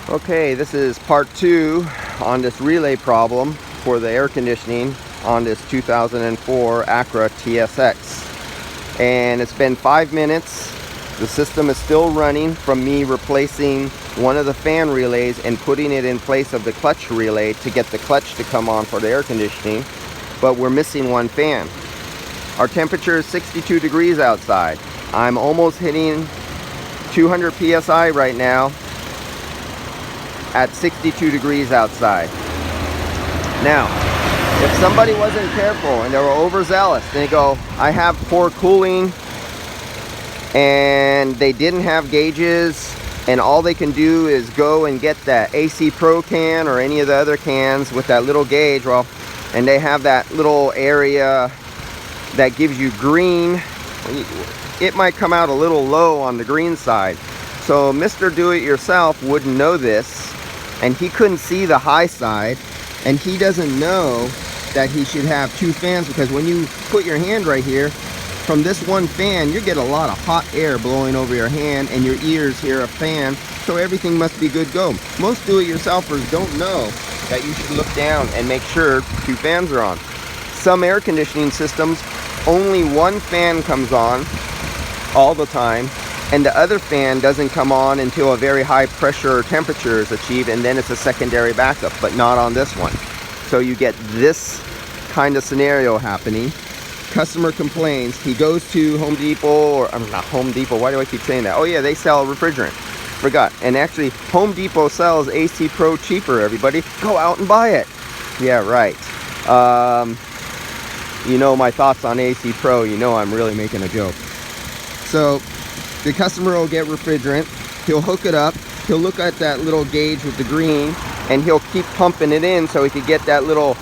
Okay, this is part 2 on this relay problem for the air conditioning on this 2004 Acura TSX. And it's been 5 minutes. The system is still running from me replacing one of the fan relays and putting it in place of the clutch relay to get the clutch to come on for the air conditioning. But we're missing one fan. Our temperature is 62 degrees outside. I'm almost hitting 200 psi right now at 62 degrees outside. Now, if somebody wasn't careful and they were overzealous, they go, I have poor cooling, and they didn't have gauges, and all they can do is go and get that AC Pro can or any of the other cans with that little gauge, well, and they have that little area that gives you green. It might come out a little low on the green side. So Mr. Do-It-Yourself wouldn't know this, and he couldn't see the high side, and he doesn't know that he should have 2 fans, because when you put your hand right here, from this one fan, you get a lot of hot air blowing over your hand, and your ears hear a fan, so everything must be good go. Most do-it-yourselfers don't know that you should look down and make sure 2 fans are on. Some air conditioning systems, only one fan comes on all the time, and the other fan doesn't come on until a very high pressure or temperature is achieved, and then it's a secondary backup, but not on this one. So you get this kind of scenario happening. Customer complains, he goes to Home Depot, or I'm not Home Depot, why do I keep saying that? Oh yeah, they sell refrigerant. Forgot. And actually, Home Depot sells AC Pro cheaper, everybody. Go out and buy it. Yeah, right. You know my thoughts on AC Pro, you know I'm really making a joke. So the customer will get refrigerant, he'll hook it up, he'll look at that little gauge with the green, and he'll keep pumping it in so he could get that little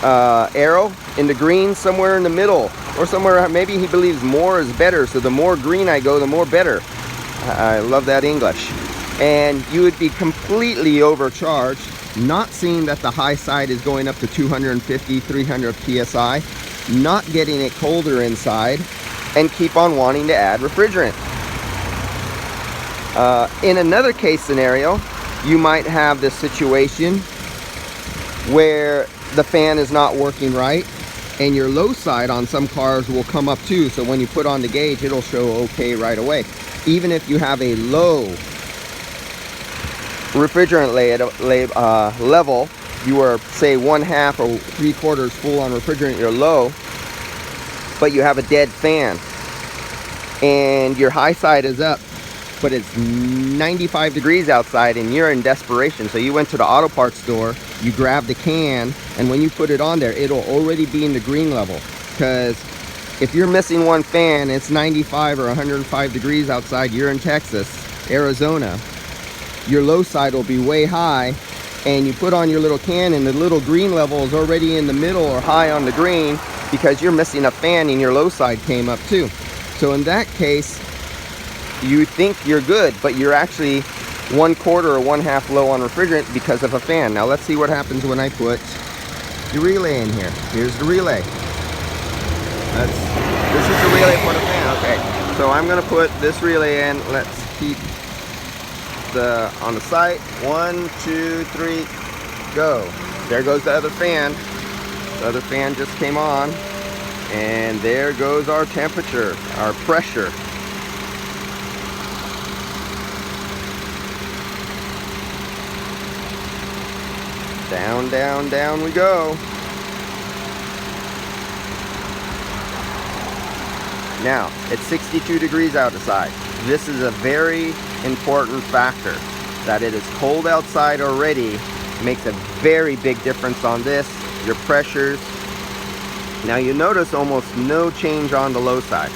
arrow in the green somewhere in the middle, or somewhere, maybe he believes more is better, so the more green I go, the more better. I love that English. And you would be completely overcharged, not seeing that the high side is going up to 250, 300 psi, not getting it colder inside, and keep on wanting to add refrigerant. In another case scenario, you might have this situation where the fan is not working right, and your low side on some cars will come up too, so when you put on the gauge, it'll show okay right away. Even if you have a low refrigerant level, you are say 1/2 or 3/4 full on refrigerant, you're low, but you have a dead fan, and your high side is up, but it's 95 degrees outside, and you're in desperation. So you went to the auto parts store, you grabbed the can, and when you put it on there, it'll already be in the green level. Because if you're missing one fan, it's 95 or 105 degrees outside, you're in Texas, Arizona, your low side will be way high, and you put on your little can, and the little green level is already in the middle or high on the green, because you're missing a fan and your low side came up too. So in that case, you think you're good, but you're actually 1/4 or 1/2 low on refrigerant because of a fan. Now let's see what happens when I put the relay in here. Here's the relay. This is the relay for the fan. Okay, so I'm gonna put this relay in. Let's keep on the site. 1, 2, 3, go. There goes the other fan. The other fan just came on, and there goes our temperature, our pressure. Down, down, down we go. Now, it's 62 degrees outside. This is a very important factor. That it is cold outside already makes a very big difference on this, your pressures. Now you notice almost no change on the low side.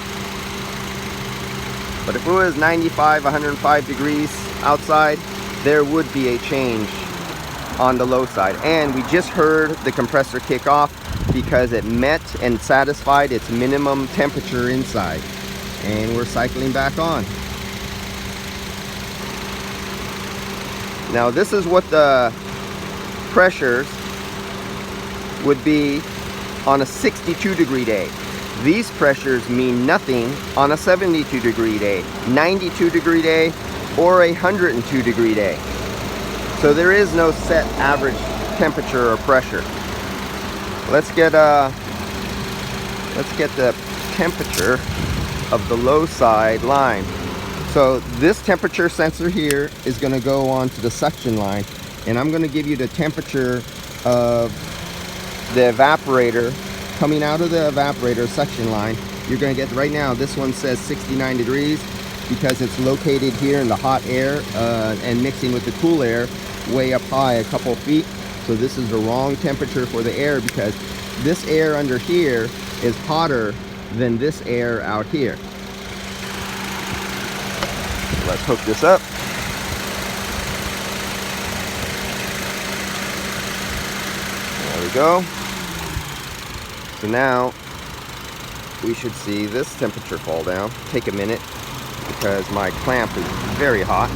But if it was 95, 105 degrees outside, there would be a change on the low side. And we just heard the compressor kick off because it met and satisfied its minimum temperature inside. And we're cycling back on. Now this is what the pressures would be on a 62 degree day. These pressures mean nothing on a 72 degree day, 92 degree day, or a 102 degree day. So there is no set average temperature or pressure. Let's get the temperature of the low side line. So this temperature sensor here is going to go onto the suction line, and I'm going to give you the temperature of the evaporator coming out of the evaporator suction line. You're going to get, right now this one says 69 degrees because it's located here in the hot air and mixing with the cool air way up high a couple feet. So this is the wrong temperature for the air, because this air under here is hotter than this air out here. Let's hook this up. There we go. So now we should see this temperature fall down. Take a minute because my clamp is very hot.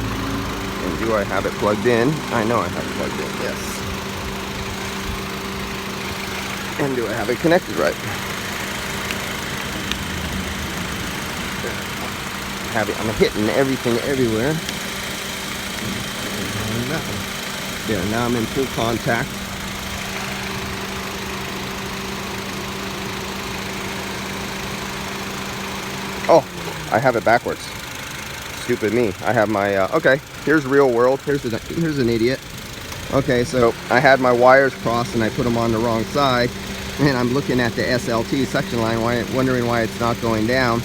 And do I have it plugged in? I know I have it plugged in, yes. And do I have it connected right? I'm hitting everything everywhere. There, now I'm in full contact. Oh, I have it backwards. Stupid me. I have my, okay, here's real world. Here's an idiot. Okay, so I had my wires crossed and I put them on the wrong side. And I'm looking at the SLT suction line, wondering why it's not going down.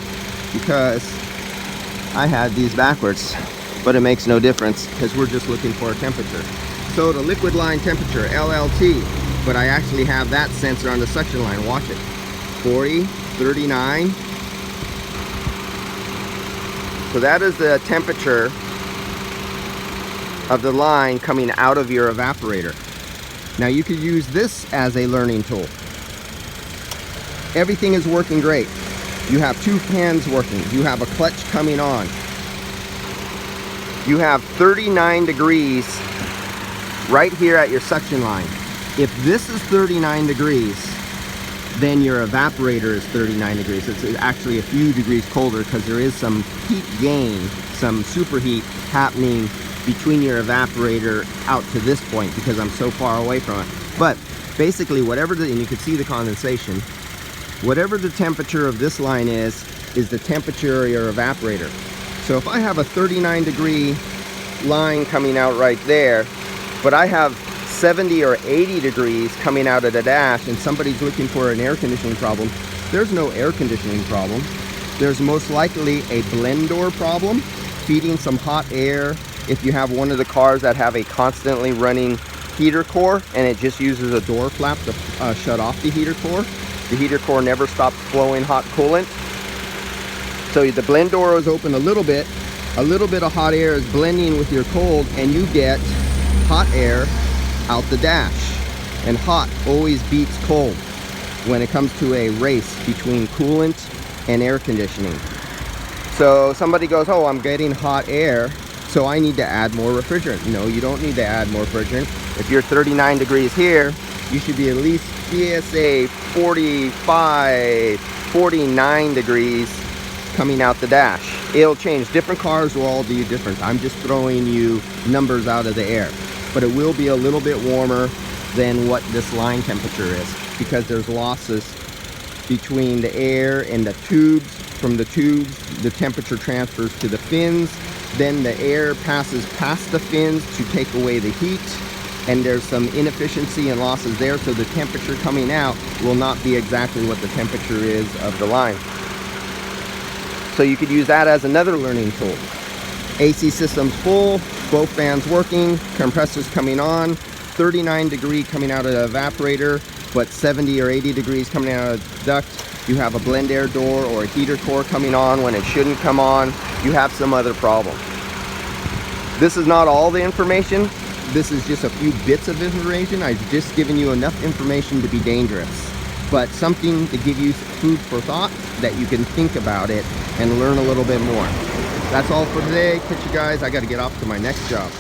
Because I had these backwards. But it makes no difference because we're just looking for a temperature. So the liquid line temperature, LLT. But I actually have that sensor on the suction line. Watch it. 40, 39. So that is the temperature of the line coming out of your evaporator. Now you could use this as a learning tool. Everything is working great. You have two fans working. You have a clutch coming on. You have 39 degrees right here at your suction line. If this is 39 degrees, then your evaporator is 39 degrees. It's actually a few degrees colder because there is some heat gain, some superheat happening between your evaporator out to this point because I'm so far away from it. But basically whatever and you can see the condensation, whatever the temperature of this line is the temperature of your evaporator. So if I have a 39 degree line coming out right there, but I have 70 or 80 degrees coming out of the dash and somebody's looking for an air conditioning problem, there's no air conditioning problem. There's most likely a blend door problem, feeding some hot air. If you have one of the cars that have a constantly running heater core and it just uses a door flap to shut off the heater core, the heater core never stops flowing hot coolant. So the blend door is open a little bit of hot air is blending with your cold, and you get hot air out the dash. And hot always beats cold when it comes to a race between coolant and air conditioning. So somebody goes, oh, I'm getting hot air, so I need to add more refrigerant. No, you don't need to add more refrigerant. If you're 39 degrees here, you should be at least, say 45, 49 degrees coming out the dash. It'll change. Different cars will all do different. I'm just throwing you numbers out of the air. But it will be a little bit warmer than what this line temperature is because there's losses between the air and the tubes. From the tubes, the temperature transfers to the fins. Then the air passes past the fins to take away the heat. And there's some inefficiency and losses there. So the temperature coming out will not be exactly what the temperature is of the line. So you could use that as another learning tool. AC system's full, both fans working, compressors coming on, 39 degree coming out of the evaporator, but 70 or 80 degrees coming out of the duct. You have a blend air door or a heater core coming on when it shouldn't come on. You have some other problem. This is not all the information. This is just a few bits of information. I've just given you enough information to be dangerous, but something to give you food for thought that you can think about it and learn a little bit more. That's all for today. Catch you guys. I got to get off to my next job.